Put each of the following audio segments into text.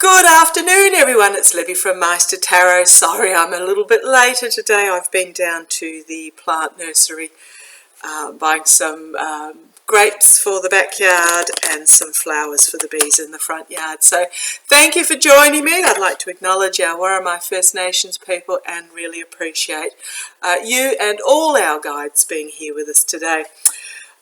Good afternoon, everyone. It's Libby from Meister Tarot. Sorry I'm a little bit later today. I've been down to the plant nursery buying some grapes for the backyard and some flowers for the bees in the front yard. So thank you for joining me. I'd like to acknowledge our Warramai First Nations people and really appreciate you and all our guides being here with us today.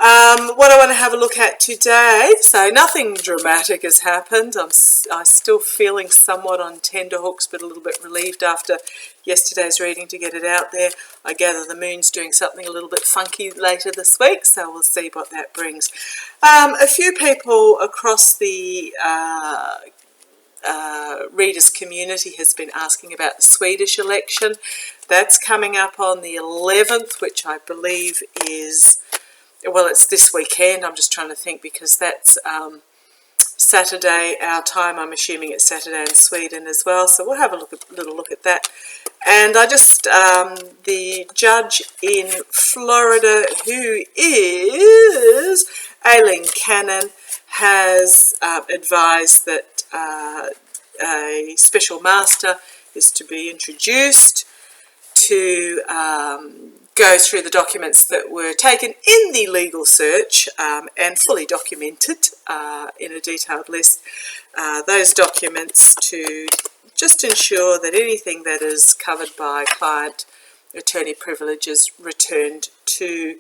What I want to have a look at today, so nothing dramatic has happened. I'm still feeling somewhat on tenterhooks, but a little bit relieved after yesterday's reading to get it out there. I gather the moon's doing something a little bit funky later this week, so we'll see what that brings. A few people across the readers community has been asking about the Swedish election. That's coming up on the 11th, which I believe is... well, it's this weekend. I'm just trying to think because that's Saturday our time. I'm assuming it's Saturday in Sweden as well. So we'll have a little look at that. And I just, the judge in Florida, who is Aileen Cannon, has advised that a special master is to be introduced to go through the documents that were taken in the legal search and fully documented in a detailed list. Those documents to just ensure that anything that is covered by client attorney privilege is returned to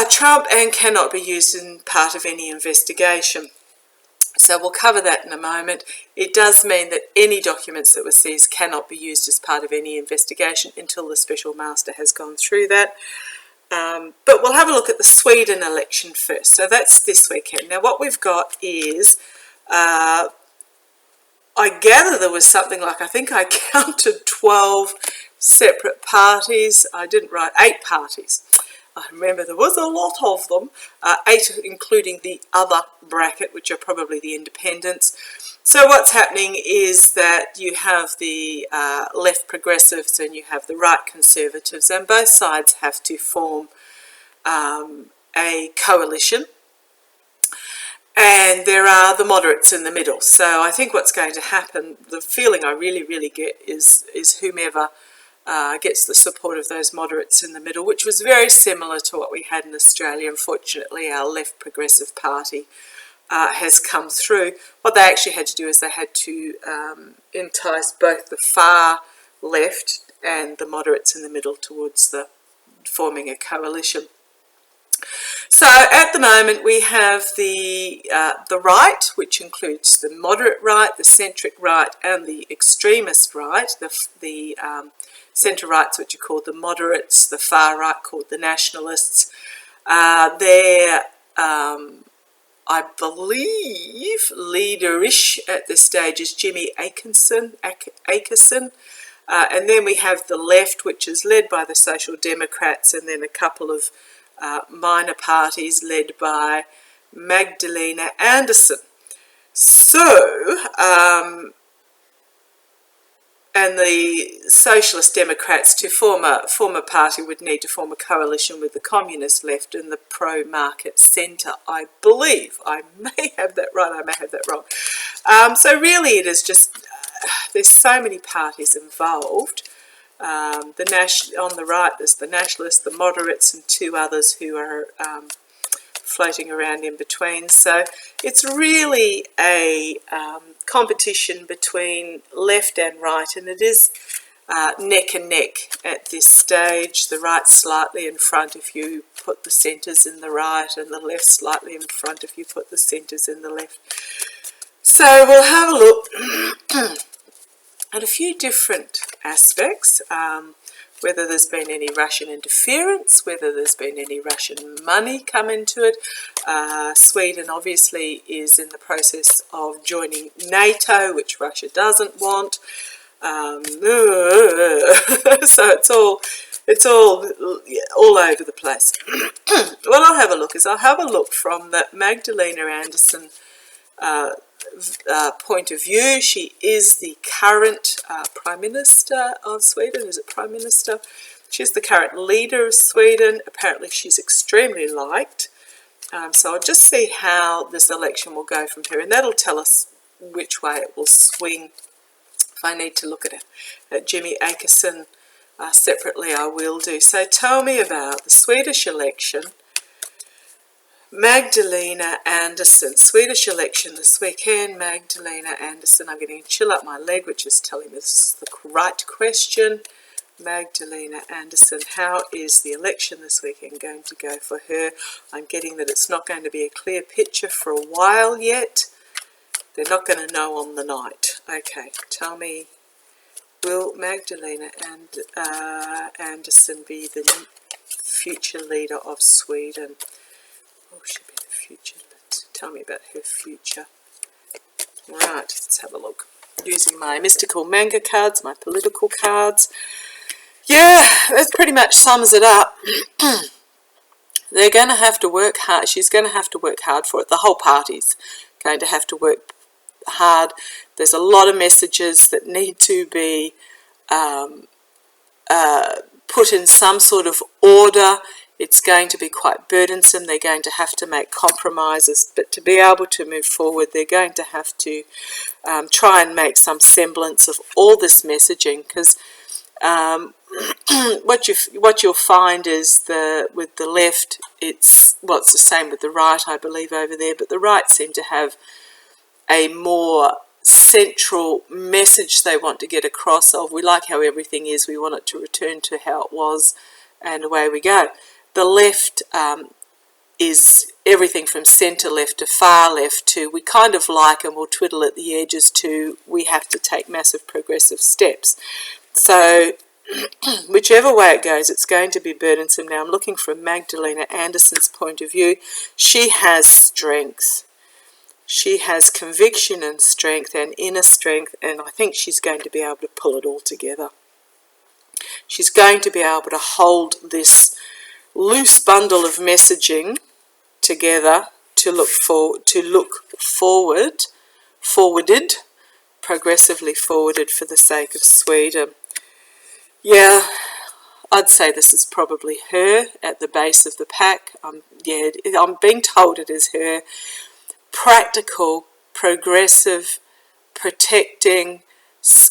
Trump and cannot be used in part of any investigation. So we'll cover that in a moment. It does mean that any documents that were seized cannot be used as part of any investigation until the special master has gone through that. But we'll have a look at the Sweden election first. So that's this weekend. Now what we've got is, I gather there was something like, I think I counted 12 separate parties. I didn't write 8 parties. I remember there was a lot of them, 8 including the other bracket, which are probably the independents. So what's happening is that you have the left progressives and you have the right conservatives, and both sides have to form a coalition. And there are the moderates in the middle. So I think what's going to happen, the feeling I really get is whomever gets the support of those moderates in the middle, which was very similar to what we had in Australia. Unfortunately, our left progressive party has come through. What they actually had to do is they had to entice both the far left and the moderates in the middle towards the forming a coalition. So at the moment we have the right, which includes the moderate right, the centric right and the extremist right, the centre rights, which are called the moderates, the far right called the nationalists. They're, I believe, leaderish at this stage is Jimmy Akerson. And then we have the left, which is led by the Social Democrats, and then a couple of minor parties led by Magdalena Andersson. So, and the Socialist Democrats, to form a party, would need to form a coalition with the Communist left and the pro-market centre, I believe. I may have that right, I may have that wrong. So really it is just, there's so many parties involved. On the right there's the Nationalists, the Moderates and 2 others who are floating around in between. So it's really a competition between left and right, and it is neck and neck at this stage. The right slightly in front if you put the centres in the right, and the left slightly in front if you put the centres in the left. So we'll have a look at a few different aspects, whether there's been any Russian interference, whether there's been any Russian money come into it. Sweden obviously is in the process of joining NATO, which Russia doesn't want. So it's all over the place. What I'll have a look is I'll have a look from the Magdalena Andersson point of view. She is the current Prime Minister of Sweden. Is it Prime Minister? She's the current leader of Sweden. Apparently she's extremely liked. So I'll just see how this election will go from here, and that'll tell us which way it will swing. If I need to look at Jimmy Akerson separately, I will do. So tell me about the Swedish election. Magdalena Andersson, Swedish election this weekend. Magdalena Andersson, I'm getting a chill up my leg, which is telling me this is the right question. Magdalena Andersson, how is the election this weekend going to go for her? I'm getting that it's not going to be a clear picture for a while yet. They're not going to know on the night. Okay, tell me, will Magdalena Andersson be the future leader of Sweden? Oh, she'll be the future. Tell me about her future. Right, let's have a look. Using my mystical manga cards, my political cards. Yeah, that pretty much sums it up. They're going to have to work hard. She's going to have to work hard for it. The whole party's going to have to work hard. There's a lot of messages that need to be put in some sort of order. It's going to be quite burdensome. They're going to have to make compromises, but to be able to move forward, they're going to have to try and make some semblance of all this messaging, because what you'll find is with the left, it's the same with the right, I believe, over there, but the right seem to have a more central message they want to get across of, we like how everything is, we want it to return to how it was, and away we go. The left is everything from centre left to far left to we kind of like and we'll twiddle at the edges to we have to take massive progressive steps. So whichever way it goes, it's going to be burdensome. Now I'm looking from Magdalena Andersson's point of view. She has strength. She has conviction and strength and inner strength, and I think she's going to be able to pull it all together. She's going to be able to hold this loose bundle of messaging together to look forwarded, progressively forwarded for the sake of Sweden. Yeah, I'd say this is probably her at the base of the pack. I'm being told it is her. Practical, progressive, protecting,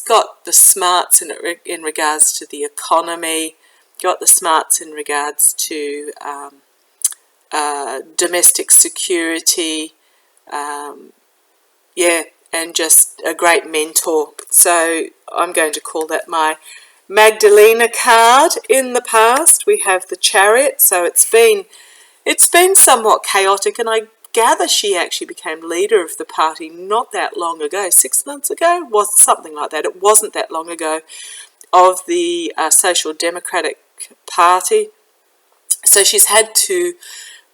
got the smarts in regards to the economy, got the smarts in regards to domestic security, and just a great mentor. So I'm going to call that my Magdalena card. In the past we have the Chariot, so it's been somewhat chaotic, and I gather she actually became leader of the party not that long ago, 6 months ago, was something like that. It wasn't that long ago, of the Social Democratic Party. So she's had to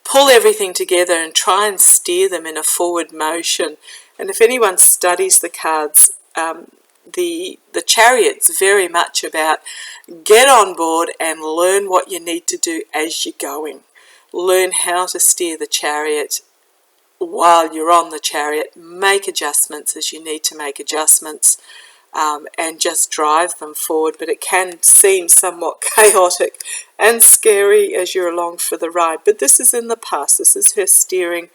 pull everything together and try and steer them in a forward motion. And if anyone studies the cards, the Chariot's very much about get on board and learn what you need to do as you're going. Learn how to steer the Chariot while you're on the Chariot. Make adjustments as you need to make adjustments, and just drive them forward. But it can seem somewhat chaotic and scary as you're along for the ride. But this is in the past. This is her steering,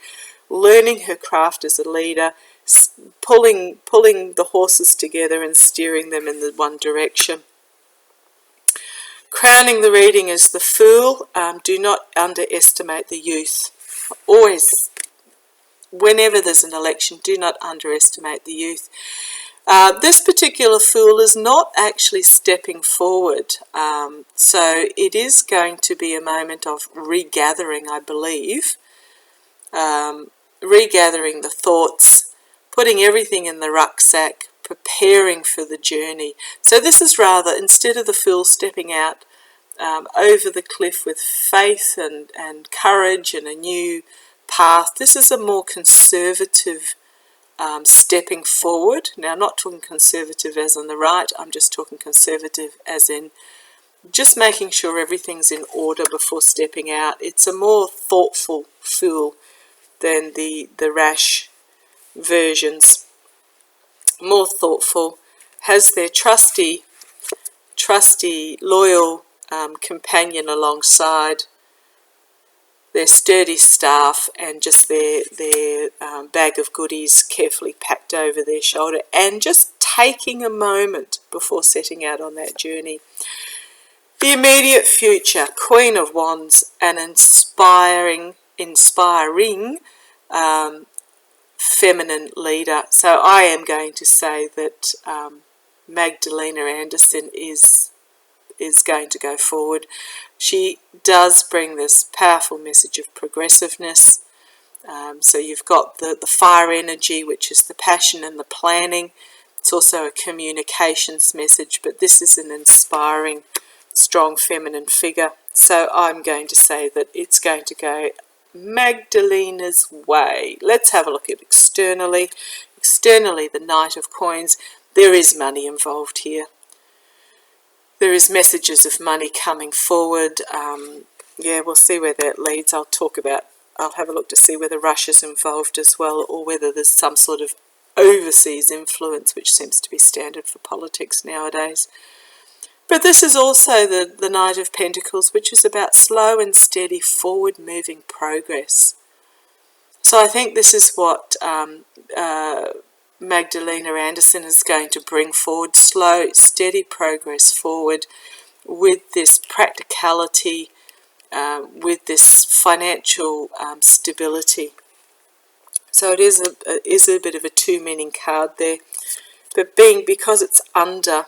learning her craft as a leader, pulling the horses together and steering them in the one direction. Crowning the reading is the Fool. Do not underestimate the youth. Always, whenever there's an election, do not underestimate the youth. This particular Fool is not actually stepping forward, so it is going to be a moment of regathering, I believe, regathering the thoughts, putting everything in the rucksack, preparing for the journey. So this is rather, instead of the Fool stepping out over the cliff with faith and courage and a new path, this is a more conservative stepping forward. Now, I'm not talking conservative as on the right, I'm just talking conservative as in just making sure everything's in order before stepping out. It's a more thoughtful Fool than the rash versions. More thoughtful, has their trusty, loyal companion alongside. their sturdy staff and just their bag of goodies carefully packed over their shoulder, and just taking a moment before setting out on that journey. The immediate future, Queen of Wands, an inspiring feminine leader. So I am going to say that Magdalena Anderson is going to go forward. She does bring this powerful message of progressiveness. So you've got the fire energy, which is the passion and the planning. It's also a communications message, but this is an inspiring, strong feminine figure. So I'm going to say that it's going to go Magdalena's way. Let's have a look at externally. Externally, the Knight of Coins. There is money involved here. There is messages of money coming forward. Yeah, we'll see where that leads. I'll have a look to see whether Russia's involved as well, or whether there's some sort of overseas influence, which seems to be standard for politics nowadays. But this is also the Knight of Pentacles, which is about slow and steady forward-moving progress. So I think this is what Magdalena Anderson is going to bring forward, slow, steady progress forward with this practicality, with this financial stability. So it is a bit of a two-meaning card there, but because it's under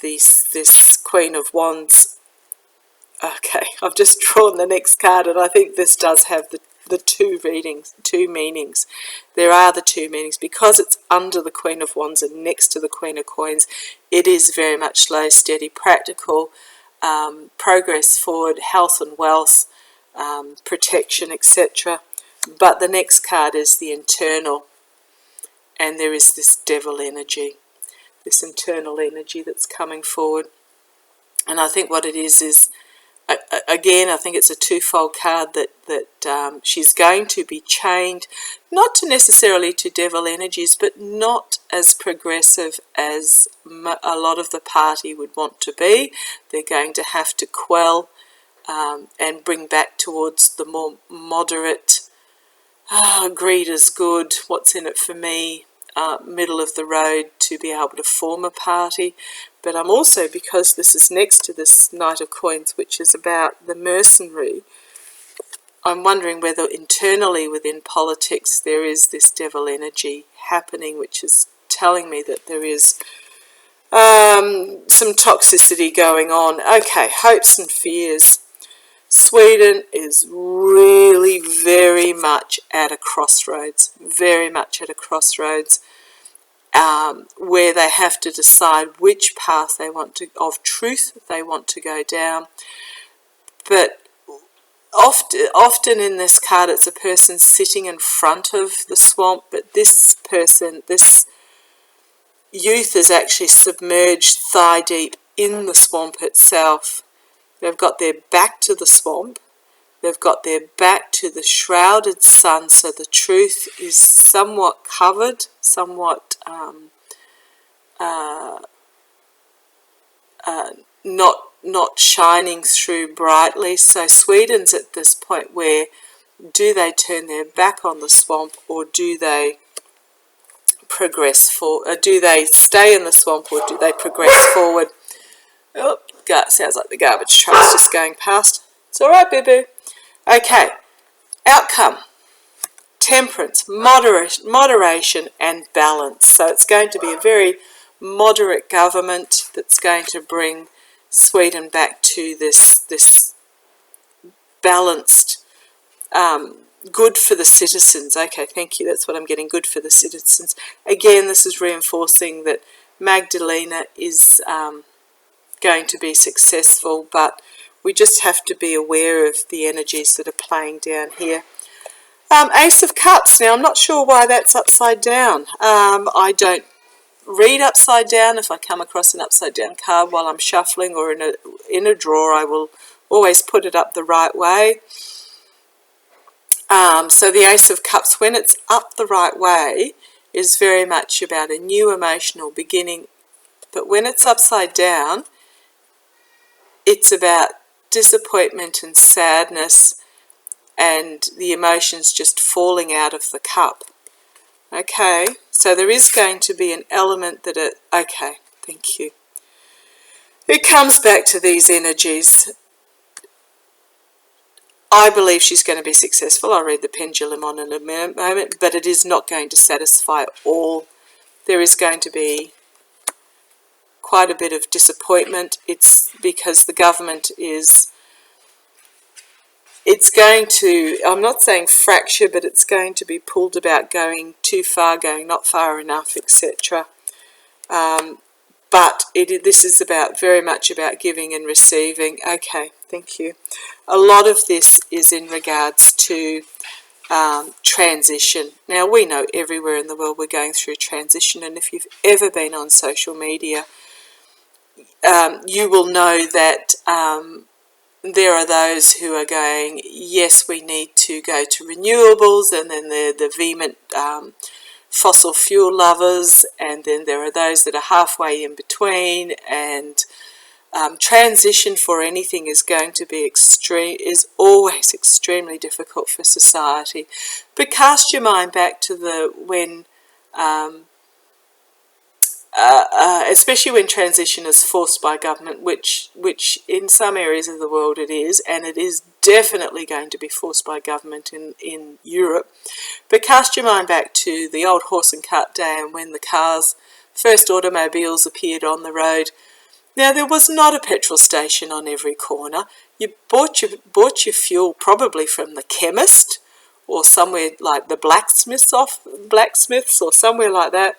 this Queen of Wands. Okay, I've just drawn the next card, and I think this does have the two meanings. There are the two meanings. Because it's under the Queen of Wands and next to the Queen of Coins, it is very much slow, steady, practical, progress forward, health and wealth, protection, etc. But the next card is the internal, and there is this devil energy, this internal energy that's coming forward. And I think what it is again, I think it's a twofold card, that she's going to be chained, not necessarily to devil energies, but not as progressive as a lot of the party would want to be. They're going to have to quell and bring back towards the more moderate, greed is good, what's in it for me, middle of the road, to be able to form a party. But I'm also, because this is next to this Knight of Coins, which is about the mercenary, I'm wondering whether internally within politics there is this devil energy happening, which is telling me that there is some toxicity going on. Okay, hopes and fears. Sweden is really very much at a crossroads, very much at a crossroads, where they have to decide which path they want to, of truth, they want to go down. But often in this card, it's a person sitting in front of the swamp, but this person, this youth, is actually submerged thigh deep in the swamp itself. They've got their back to the swamp, they've got their back to the shrouded sun, so the truth is somewhat covered, somewhat not shining through brightly. So Sweden's at this point where, do they turn their back on the swamp, or do they progress forward? Do they stay in the swamp, or do they progress forward? Oh, God, sounds like the garbage truck's just going past. It's all right, boo-boo. Okay, outcome. Temperance, moderation and balance. So it's going to be a very moderate government that's going to bring Sweden back to this balanced, good for the citizens. Okay, thank you. That's what I'm getting, good for the citizens. Again, this is reinforcing that Magdalena is going to be successful, but we just have to be aware of the energies that are playing down here. Ace of Cups. Now, I'm not sure why that's upside down. I don't read upside down. If I come across an upside down card while I'm shuffling or in a drawer, I will always put it up the right way. So the Ace of Cups, when it's up the right way, is very much about a new emotional beginning. But when it's upside down, it's about disappointment and sadness and the emotions just falling out of the cup. Okay, so there is going to be an element that okay, thank you. It comes back to these energies. I believe she's going to be successful. I'll read the pendulum on in a moment, but it is not going to satisfy all. There is going to be quite a bit of disappointment. It's because the government is, it's going to, I'm not saying fracture, but it's going to be pulled about going too far, going not far enough, etc. But this is very much about giving and receiving. Okay, thank you. A lot of this is in regards to transition. Now, we know everywhere in the world we're going through transition, and if you've ever been on social media, you will know that there are those who are going, yes, we need to go to renewables, and then the vehement fossil fuel lovers, and then there are those that are halfway in between, and transition for anything is going to be is always extremely difficult for society. But cast your mind back to when especially when transition is forced by government, which in some areas of the world it is, and it is definitely going to be forced by government in Europe. But cast your mind back to the old horse and cart day, and when the first automobiles appeared on the road. Now, there was not a petrol station on every corner. You bought your fuel probably from the chemist, or somewhere like the blacksmiths or somewhere like that.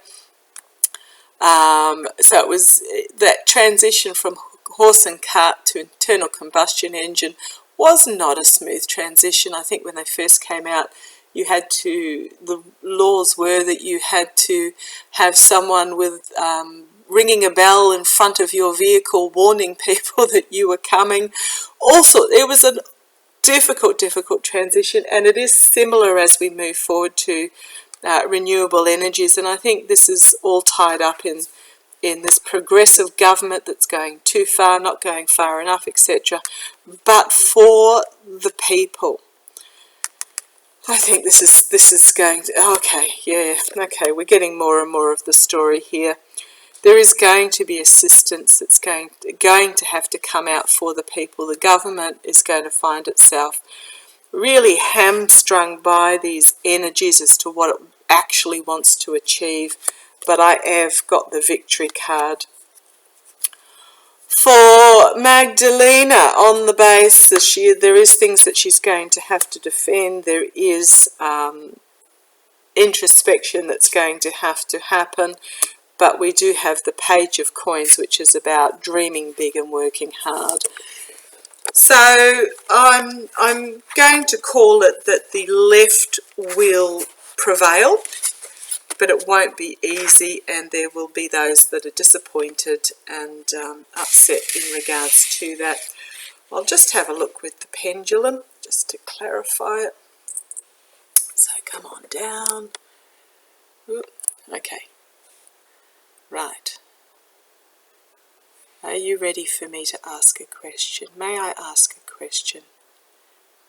So it was that transition from horse and cart to internal combustion engine was not a smooth transition. I think when they first came out, the laws were that you had to have someone with ringing a bell in front of your vehicle warning people that you were coming. Also, it was a difficult transition, and it is similar as we move forward to renewable energies. And I think this is all tied up in this progressive government that's going too far, not going far enough, etc. But for the people, I think this is going to, okay, yeah, okay, we're getting more and more of the story here. There is going to be assistance that's going to have to come out for the people. The government is going to find itself really hamstrung by these energies as to what it actually wants to achieve. But I have got the victory card. For Magdalena, on the basis there is things that she's going to have to defend. There is introspection that's going to have to happen. But we do have the Page of Coins, which is about dreaming big and working hard. So I'm going to call it that the left will prevail, but it won't be easy, and there will be those that are disappointed and upset in regards to that. I'll just have a look with the pendulum, just to clarify it. So come on down. Ooh, okay. Right. Are you ready for me to ask a question? May I ask a question?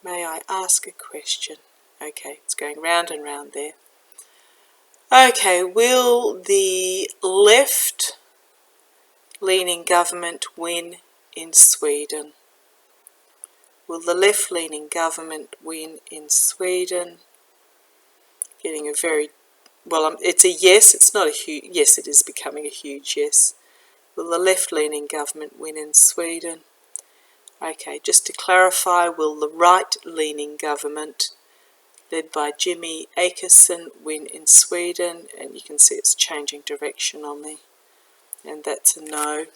May I ask a question? Okay, it's going round and round there. Okay, will the left-leaning government win in Sweden? Will the left-leaning government win in Sweden? Getting a very, well, it's a yes, it's not a huge, yes, it is becoming a huge yes. Will the left-leaning government win in Sweden? Okay, just to clarify, will the right-leaning government, led by Jimmy Akerson, win in Sweden? And you can see it's changing direction on me, and that's a no.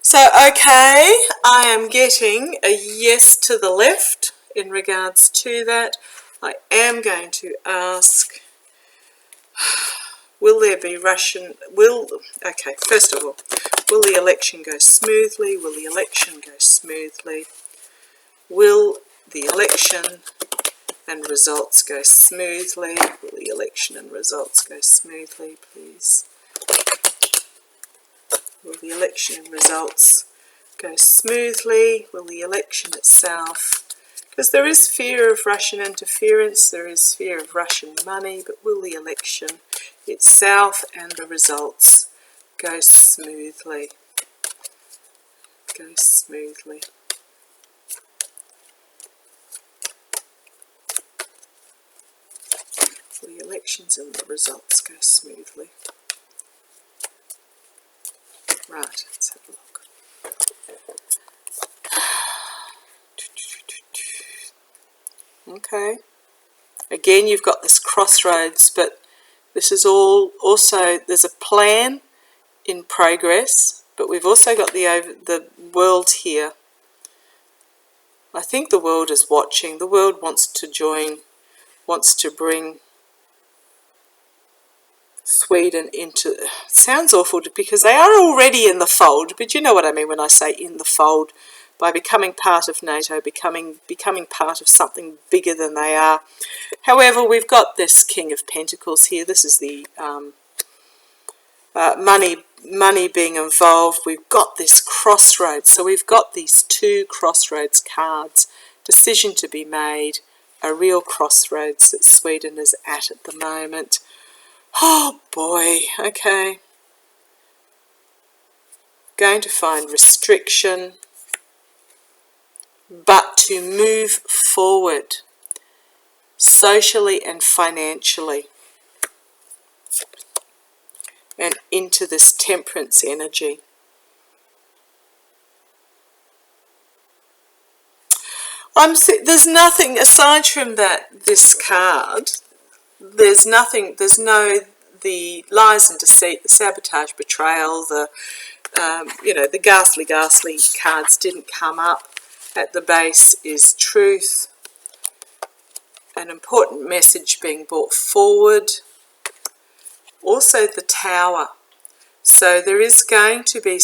So, okay, I am getting a yes to the left in regards to that. I am going to ask, will there be okay, first of all, will the election go smoothly? Will the election go smoothly? Will the election and results go smoothly? Will the election and results go smoothly, please? Will the election and results go smoothly? Will the election itself, because there is fear of Russian interference, there is fear of Russian money, but will the election itself and the results go smoothly? Go smoothly. Will the elections and the results go smoothly? Right, let's have a look. Okay. Again, you've got this crossroads, but this is all also, there's a plan in progress, but we've also got the world here. I think the world is watching. The world wants to join, wants to bring Sweden into, sounds awful because they are already in the fold, but you know what I mean when I say in the fold, by becoming part of NATO, becoming part of something bigger than they are. However, we've got this King of Pentacles here. This is the money being involved. We've got this crossroads. So we've got these two crossroads cards. Decision to be made, a real crossroads that Sweden is at the moment. Oh boy, okay. Going to find restriction, but to move forward socially and financially and into this temperance energy. There's nothing aside from that, this card, there's nothing, the lies and deceit, the sabotage, betrayal, the the ghastly cards didn't come up. At the base is truth, an important message being brought forward. Also the Tower. So there is going to be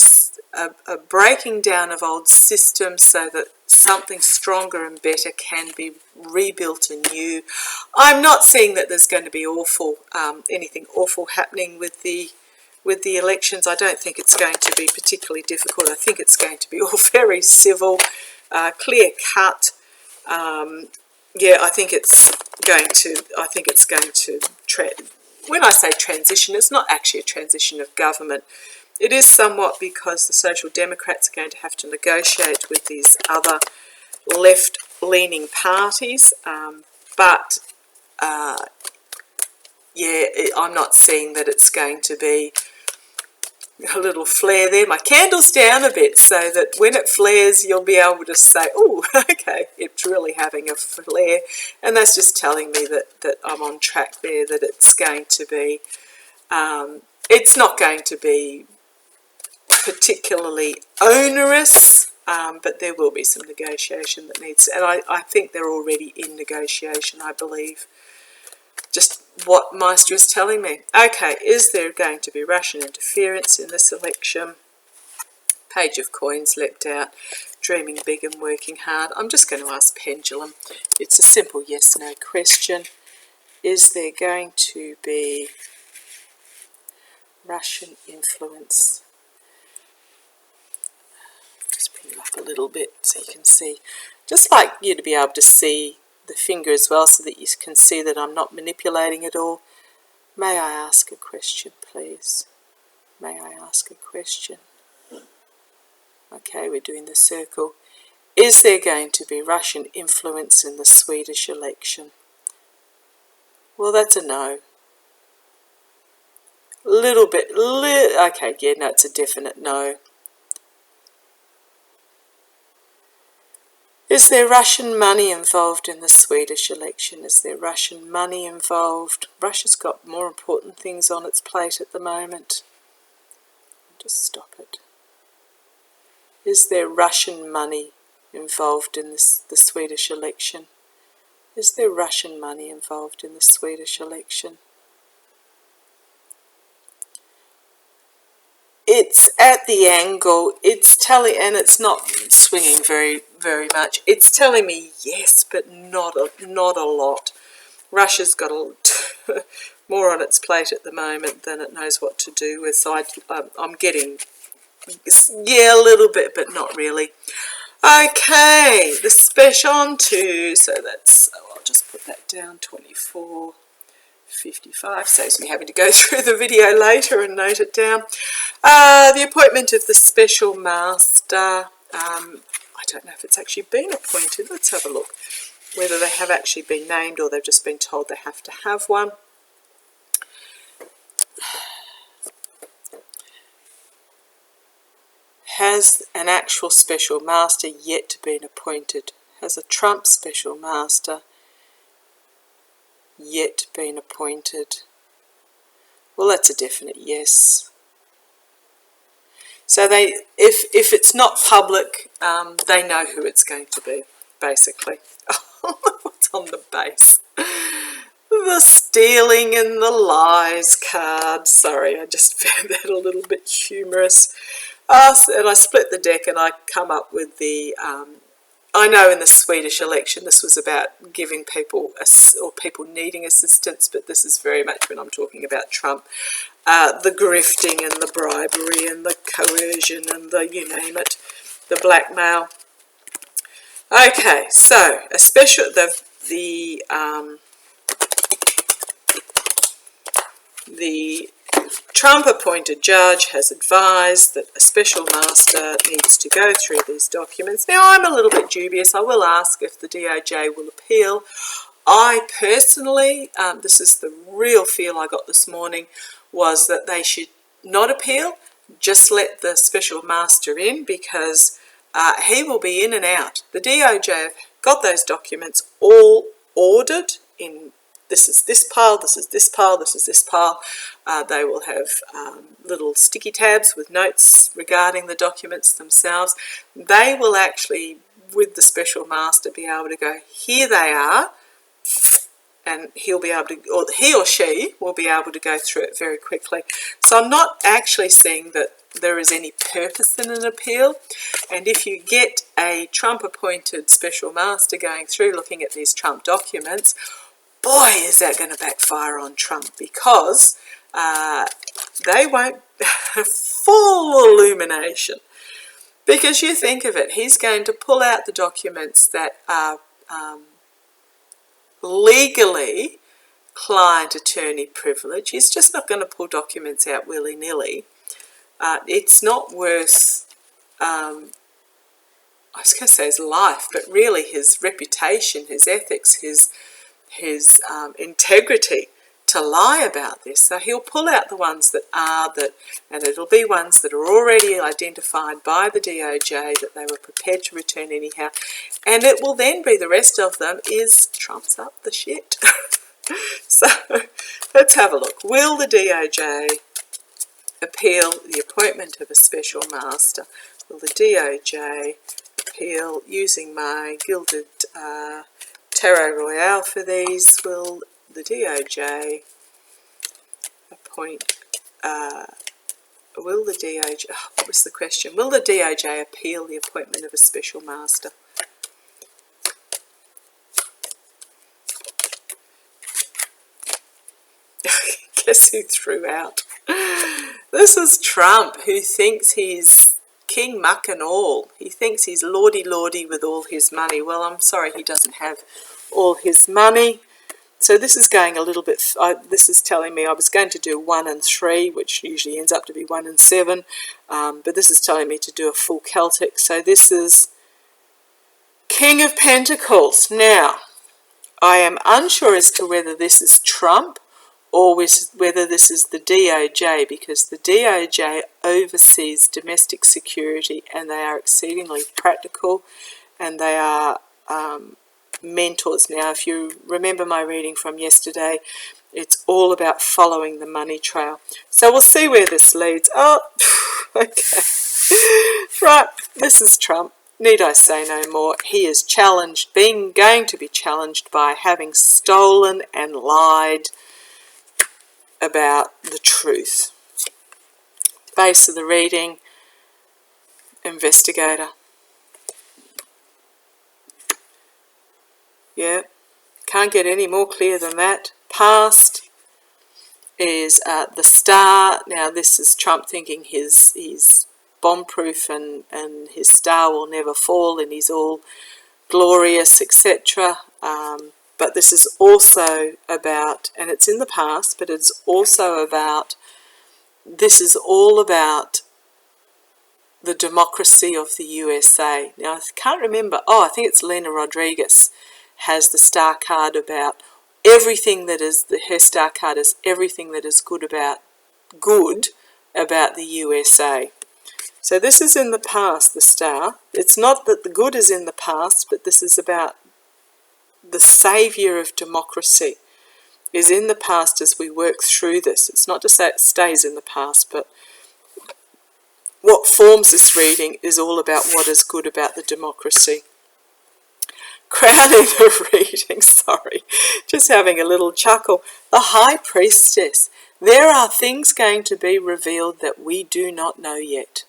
a breaking down of old systems so that something stronger and better can be rebuilt anew. I'm not saying that there's going to be anything awful happening with the elections. I don't think it's going to be particularly difficult. I think it's going to be all very civil, clear cut. Yeah, I think it's going to. When I say transition, it's not actually a transition of government. It is somewhat because the Social Democrats are going to have to negotiate with these other left-leaning parties. Yeah, I'm not seeing that it's going to be a little flare there. My candle's down a bit so that when it flares you'll be able to say, oh, okay, it's really having a flare. And that's just telling me that I'm on track there, that it's going to be, it's not going to be particularly onerous, but there will be some negotiation that needs, and I think they're already in negotiation, I believe. Just what Meister is telling me. Okay, is there going to be Russian interference in this election? Page of Coins leapt out. Dreaming big and working hard. I'm just going to ask Pendulum. It's a simple yes-no question. Is there going to be Russian influence? Just bring it up a little bit so you can see. Just like you to be able to see the finger as well so that you can see that I'm not manipulating it all. May I ask a question, please? May I ask a question? Okay, we're doing the circle. Is there going to be Russian influence in the Swedish election? Well, that's a no. Little bit, okay, yeah, no, it's a definite no. Is there Russian money involved in the Swedish election? Is there Russian money involved? Russia's got more important things on its plate at the moment. I'll just stop it. Is there Russian money involved in the Swedish election? Is there Russian money involved in the Swedish election? It's at the angle, it's telling, and it's not swinging very much. It's telling me yes, but not a lot. Russia's got more on its plate at the moment than it knows what to do with. So I'm getting Yeah, a little bit, but not really. Okay, the special on to, so that's, I'll just put that down, 24.55, saves me having to go through the video later and note it down. The appointment of the special master, I don't know if it's actually been appointed. Let's have a look, whether they have actually been named or they've just been told they have to have one. Has an actual special master yet been appointed? Has a Trump special master yet been appointed? Well, that's a definite yes. So they, if it's not public, they know who it's going to be, basically. What's on the base? The stealing and the lies card. Sorry, I just found that a little bit humorous. And I split the deck and I come up with the, I know in the Swedish election this was about giving people, or people needing assistance, but this is very much when I'm talking about Trump. The grifting and the bribery and the coercion and the, you name it, the blackmail. Okay, so a special, the Trump-appointed judge has advised that a special master needs to go through these documents. Now, I'm a little bit dubious. I will ask if the DOJ will appeal. I personally, this is the real feel I got this morning, was that they should not appeal, just let the special master in, because he will be in and out. The DOJ have got those documents all ordered in, this is this pile, this is this pile, this is this pile. They will have little sticky tabs with notes regarding the documents themselves. They will actually, with the special master, be able to go, here they are, and he'll be able to, or he or she will be able to go through it very quickly. So I'm not actually seeing that there is any purpose in an appeal. And if you get a Trump-appointed special master going through looking at these Trump documents, boy, is that going to backfire on Trump, because they won't have full illumination. Because you think of it, he's going to pull out the documents that are legally client-attorney privilege. He's just not going to pull documents out willy-nilly. It's not worth, I was going to say his life, but really his reputation, his ethics, his integrity to lie about this. So he'll pull out the ones that are, and it'll be ones that are already identified by the DOJ that they were prepared to return anyhow, and it will then be the rest of them is Trump's up the shit. So let's have a look. Will the DOJ appeal the appointment of a special master? Will the DOJ appeal, using my gilded Tarot Royale for these, will the DOJ appoint, will the DOJ, what was the question? Will the DOJ appeal the appointment of a special master? Guess who threw out? This is Trump, who thinks he's king muck and all. He thinks he's lordy with all his money. Well, I'm sorry, he doesn't have all his money. So this is going a little bit, this is telling me I was going to do 1 and 3, which usually ends up to be 1 and 7, but this is telling me to do a full Celtic. So this is King of Pentacles. Now, I am unsure as to whether this is Trump or whether this is the DOJ, because the DOJ oversees domestic security and they are exceedingly practical, and they are mentors. Now, if you remember my reading from yesterday, it's all about following the money trail. So we'll see where this leads. Oh, okay. Right, this is Trump. Need I say no more? He is challenged, going to be challenged by having stolen and lied about the truth. Base of the reading, investigator. Yeah, can't get any more clear than that. Past is the Star. Now this is Trump thinking he's bomb-proof and his star will never fall and he's all glorious, etc. But this is also about, and it's in the past, but it's also about, this is all about the democracy of the USA. Now, I can't remember, I think it's Lena Rodriguez has the star card about everything that is, her star card is everything that is good about the USA. So this is in the past, the star. It's not that the good is in the past, but this is about the saviour of democracy is in the past as we work through this. It's not to say it stays in the past, but what forms this reading is all about what is good about the democracy. Crowning the reading, sorry, just having a little chuckle. The High Priestess. There are things going to be revealed that we do not know yet.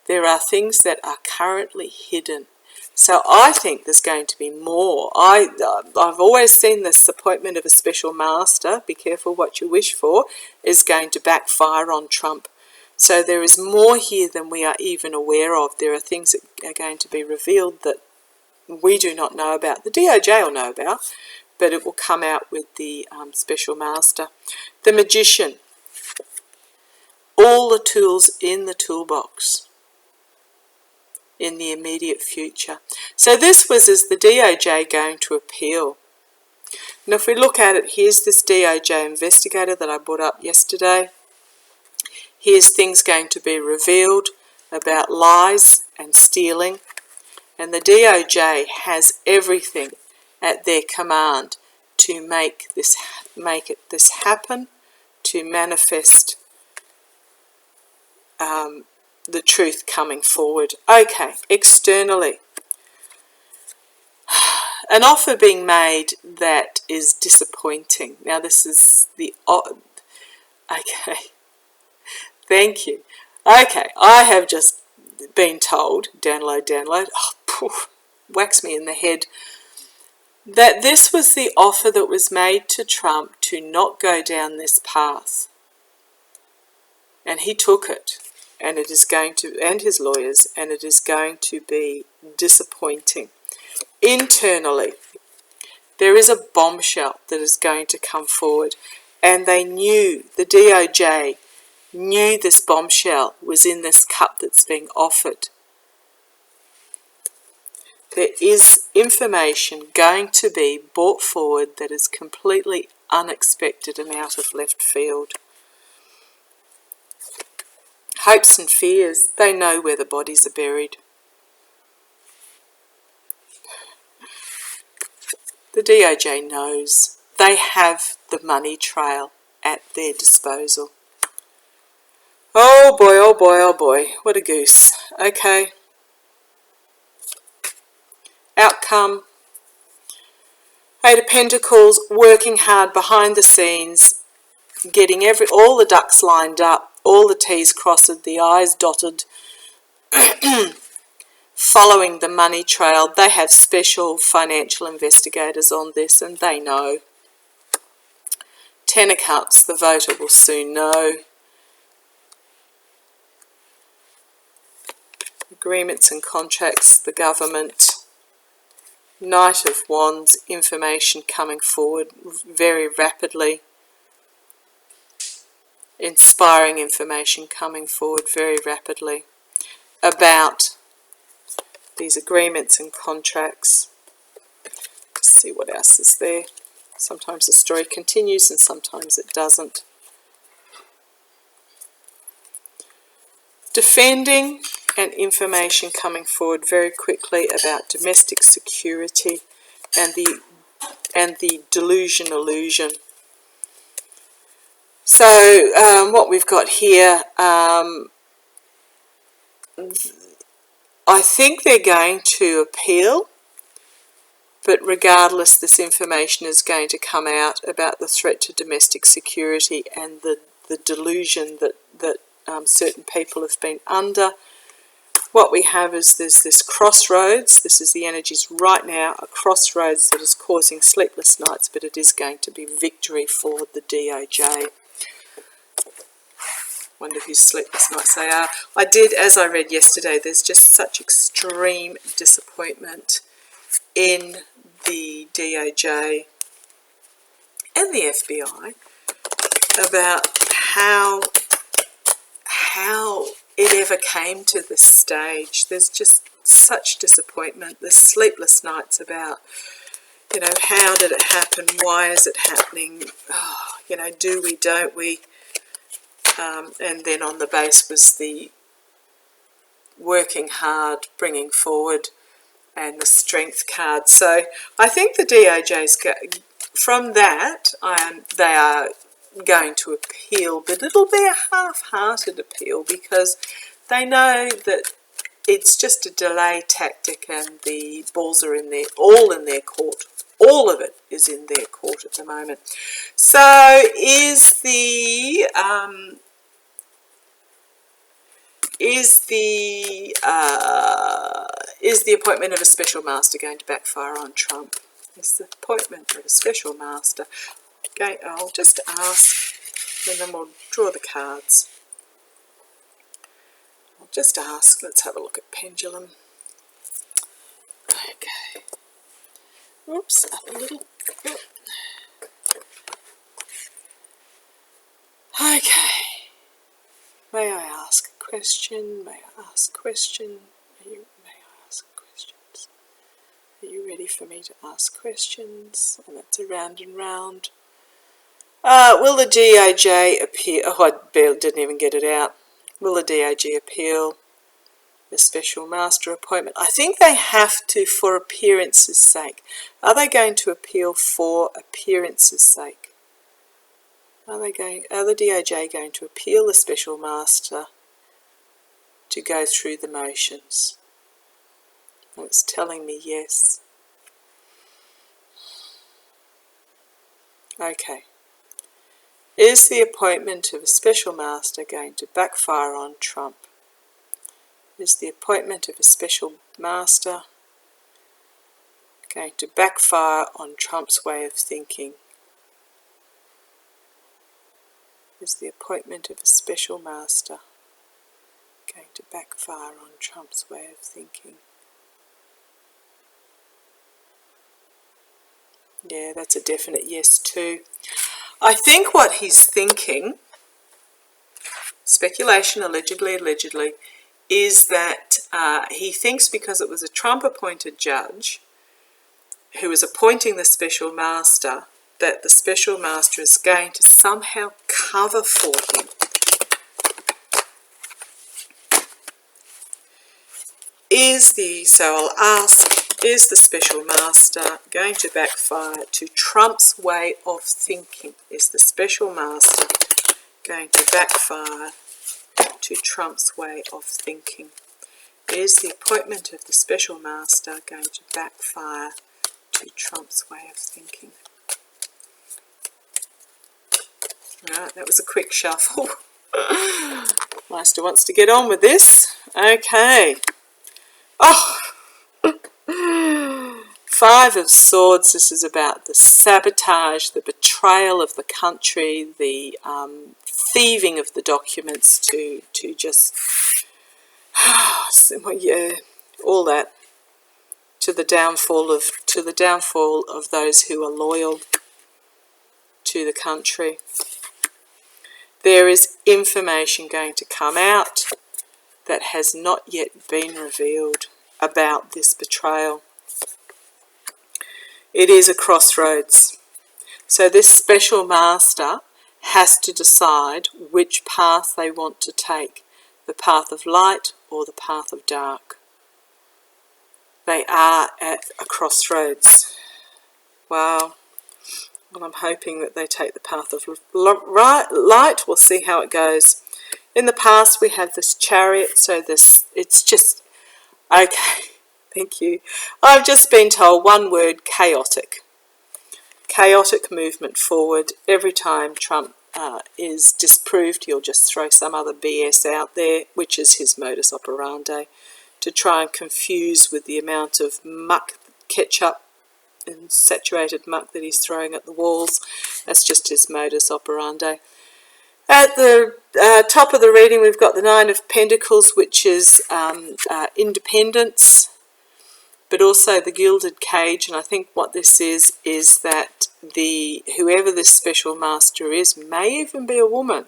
There are things that are currently hidden. So I think there's going to be more. I've always seen this appointment of a special master, be careful what you wish for, is going to backfire on Trump. So there is more here than we are even aware of. There are things that are going to be revealed that we do not know about. The DOJ will know about, but it will come out with the special master. The Magician. All the tools in the toolbox in the immediate future. So this was as the DOJ going to appeal. And if we look at it, here's this DOJ investigator that I brought up yesterday. Here's things going to be revealed about lies and stealing. And the DOJ has everything at their command to make this happen, to manifest the truth coming forward. Okay, externally. An offer being made that is disappointing. Now this is the... Okay, thank you. Okay, I have just been told, download, whacks me in the head, that this was the offer that was made to Trump to not go down this path. And he took it. And it is going to, and his lawyers, and it is going to be disappointing. Internally, there is a bombshell that is going to come forward, and they knew, the DOJ knew this bombshell was in this cup that's being offered. There is information going to be brought forward that is completely unexpected and out of left field. Hopes and fears, they know where the bodies are buried. The DOJ knows. They have the money trail at their disposal. Oh boy, oh boy, oh boy, what a goose. Okay. Outcome. Eight of Pentacles, working hard behind the scenes, getting all the ducks lined up, all the T's crossed, the I's dotted, following the money trail. They have special financial investigators on this and they know. Ten of Cups, the voter will soon know. Agreements and contracts, the government. Knight of Wands, information coming forward very rapidly. Inspiring information coming forward very rapidly about these agreements and contracts. Let's see what else is there. Sometimes the story continues and sometimes it doesn't. Defending and information coming forward very quickly about domestic security and the delusion illusion. So what we've got here, I think they're going to appeal, but regardless, this information is going to come out about the threat to domestic security and the delusion that certain people have been under. What we have is there's this crossroads. This is the energies right now, a crossroads that is causing sleepless nights, but it is going to be victory for the DOJ. Wonder whose sleepless nights they are. I did, as I read yesterday, there's just such extreme disappointment in the DOJ and the FBI about how it ever came to this stage. There's just such disappointment. There's sleepless nights about, you know, how did it happen? Why is it happening? Oh, you know, do we, don't we? And then on the base was the working hard, bringing forward, and the strength card. So I think the DOJ's from that, they are going to appeal, but it'll be a half-hearted appeal because they know that it's just a delay tactic and the balls are all in their court. All of it is in their court at the moment. So is the appointment of a special master going to backfire on Trump? Is the appointment of a special master going? I'll just ask, and then we'll draw the cards. I'll just ask. Let's have a look at pendulum. Okay. Oops, up a little. Okay. May I ask a question? May I ask a question? May I ask questions? Are you ready for me to ask questions? And that's a round and round. Will the DOJ appeal? Oh, I barely didn't even get it out. Will the DOJ appeal the special master appointment? I think they have to for appearance's sake. Are they going to appeal for appearance's sake? Are the DOJ going to appeal the special master to go through the motions? Well, it's telling me yes. Okay. Is the appointment of a special master going to backfire on Trump? Is the appointment of a special master going to backfire on Trump's way of thinking? Is the appointment of a special master going to backfire on Trump's way of thinking? Yeah, that's a definite yes too. I think what he's thinking, speculation, allegedly, is that he thinks because it was a Trump-appointed judge who was appointing the special master, that the special master is going to somehow cover for him. So I'll ask, is the special master going to backfire to Trump's way of thinking? Is the special master going to backfire to Trump's way of thinking? Is the appointment of the special master going to backfire to Trump's way of thinking? Right, that was a quick shuffle. Master wants to get on with this. Okay. Oh! Five of Swords. This is about the sabotage, the betrayal of the country, the thieving of the documents to just, yeah, all that, to the downfall of those who are loyal to the country. There is information going to come out that has not yet been revealed about this betrayal. It is a crossroads. So this special master has to decide which path they want to take, the path of light or the path of dark. They are at a crossroads. Wow. Well, I'm hoping that they take the path of light. We'll see how it goes. In the past, we have this Chariot, so it's just, okay, thank you. I've just been told one word, chaotic. Chaotic movement forward. Every time Trump is disproved, he'll just throw some other BS out there, which is his modus operandi, to try and confuse with the amount of muck, ketchup, and saturated muck that he's throwing at the walls. That's just his modus operandi. At the top of the reading, we've got the Nine of Pentacles, which is independence, but also the Gilded Cage. And I think what this is that whoever this special master is, may even be a woman,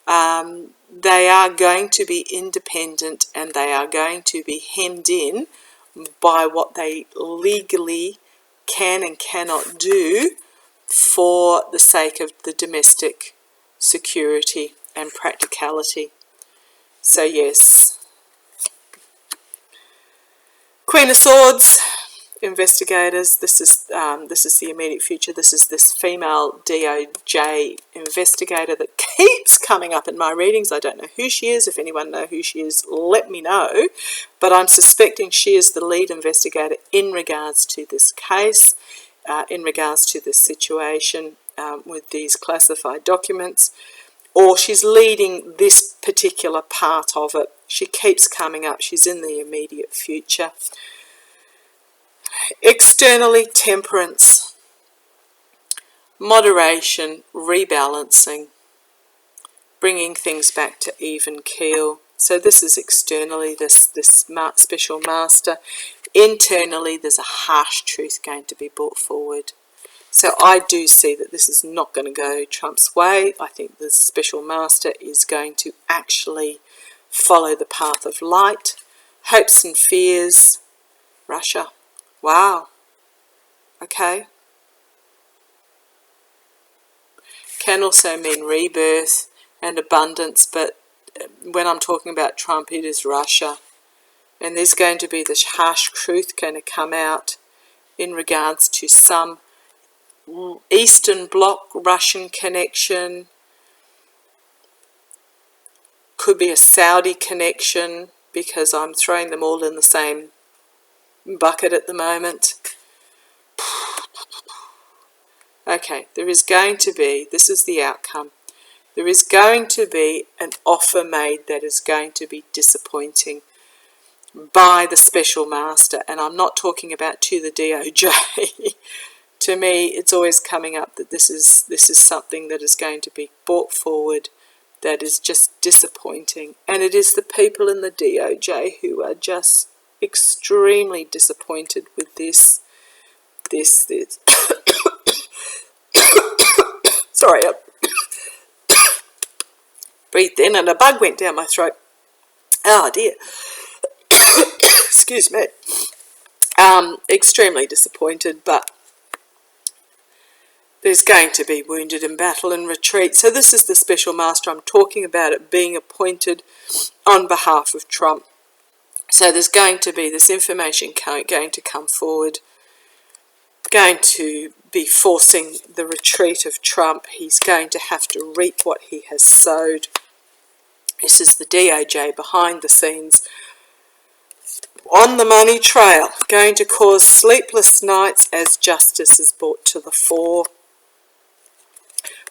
they are going to be independent, and they are going to be hemmed in by what they legally can and cannot do for the sake of the domestic security and practicality. So yes, Queen of Swords, investigators. This is the immediate future. This is this female DOJ investigator that keeps coming up in my readings. I don't know who she is. If anyone knows who she is, let me know. But I'm suspecting she is the lead investigator in regards to this case, in regards to this situation with these classified documents, or she's leading this particular part of it. She keeps coming up. She's in the immediate future. Externally, temperance, moderation, rebalancing, bringing things back to even keel. So this is externally, this special master. Internally, there's a harsh truth going to be brought forward. So I do see that this is not going to go Trump's way. I think the special master is going to actually follow the path of light. Hopes and fears. Russia. Wow. Okay. Can also mean rebirth and abundance, but when I'm talking about Trump, it is Russia. And there's going to be this harsh truth going to come out in regards to some Eastern Bloc Russian connection. Could be a Saudi connection, because I'm throwing them all in the same bucket at the moment. Okay, there is going to be, this is the outcome, there is going to be an offer made that is going to be disappointing by the special master. And I'm not talking about to the DOJ. To me, it's always coming up that this is something that is going to be brought forward that is just disappointing. And it is the people in the DOJ who are just extremely disappointed with this. Sorry, I breathed in and a bug went down my throat. Oh dear. Excuse me. Extremely disappointed, but there's going to be wounded in battle and retreat. So this is the special master. I'm talking about it being appointed on behalf of Trump. So there's going to be this information going to come forward, going to be forcing the retreat of Trump. He's going to have to reap what he has sowed. This is the DOJ behind the scenes on the money trail, going to cause sleepless nights as justice is brought to the fore.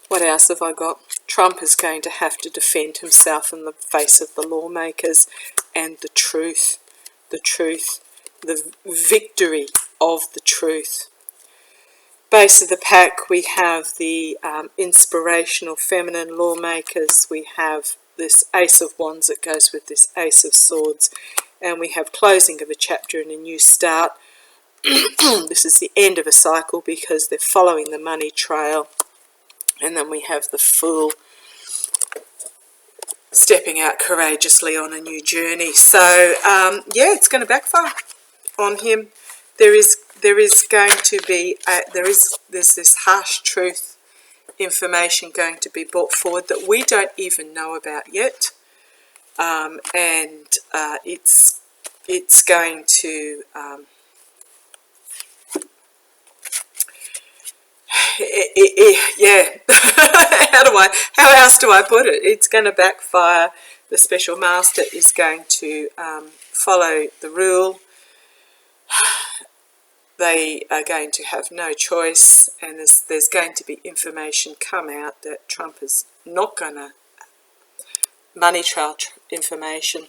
What else have I got? Trump is going to have to defend himself in the face of the lawmakers, and the truth, the victory of the truth. Base of the pack, we have the inspirational feminine lawmakers. We have this Ace of Wands that goes with this Ace of Swords, and we have closing of a chapter and a new start. This is the end of a cycle because they're following the money trail. And then we have the Fool stepping out courageously on a new journey. So yeah, it's going to backfire on him. There is going to be there's this harsh truth information going to be brought forward that we don't even know about yet, and it's going to yeah. How else do I put it? It's going to backfire. The special master is going to follow the rule. They are going to have no choice, and there's going to be information come out that Trump is not going to, money trail information.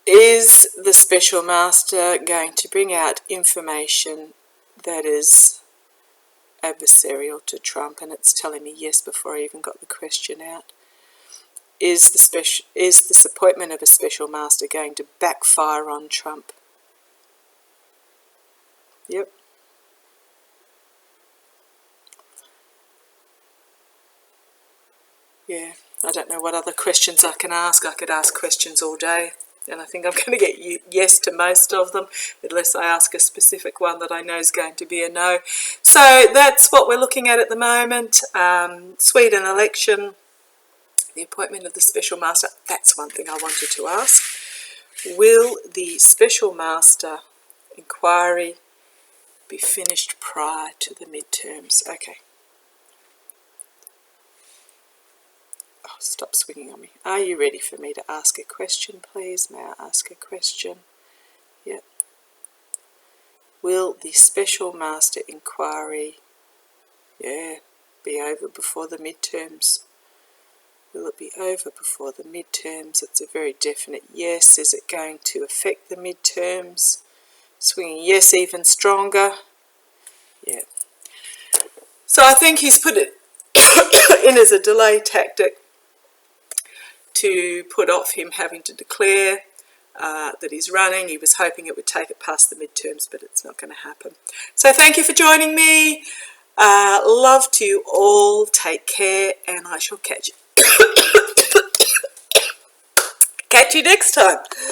Is the special master going to bring out information that is adversarial to Trump, and it's telling me yes before I even got the question out. Is this appointment of a special master going to backfire on Trump? Yep. Yeah, I don't know what other questions I can ask. I could ask questions all day, and I think I'm going to get yes to most of them, unless I ask a specific one that I know is going to be a no. So that's what we're looking at the moment. Sweden election, the appointment of the special master. That's one thing I wanted to ask. Will the special master inquiry be finished prior to the midterms? Okay. Oh, stop swinging on me. Are you ready for me to ask a question, please? May I ask a question? Yep. Will the special master inquiry, be over before the midterms? Will it be over before the midterms? It's a very definite yes. Is it going to affect the midterms? Swinging yes even stronger. Yeah. So I think he's put it in as a delay tactic to put off him having to declare that he's running. He was hoping it would take it past the midterms, but it's not going to happen. So thank you for joining me. Love to you all. Take care, and I shall catch you next time.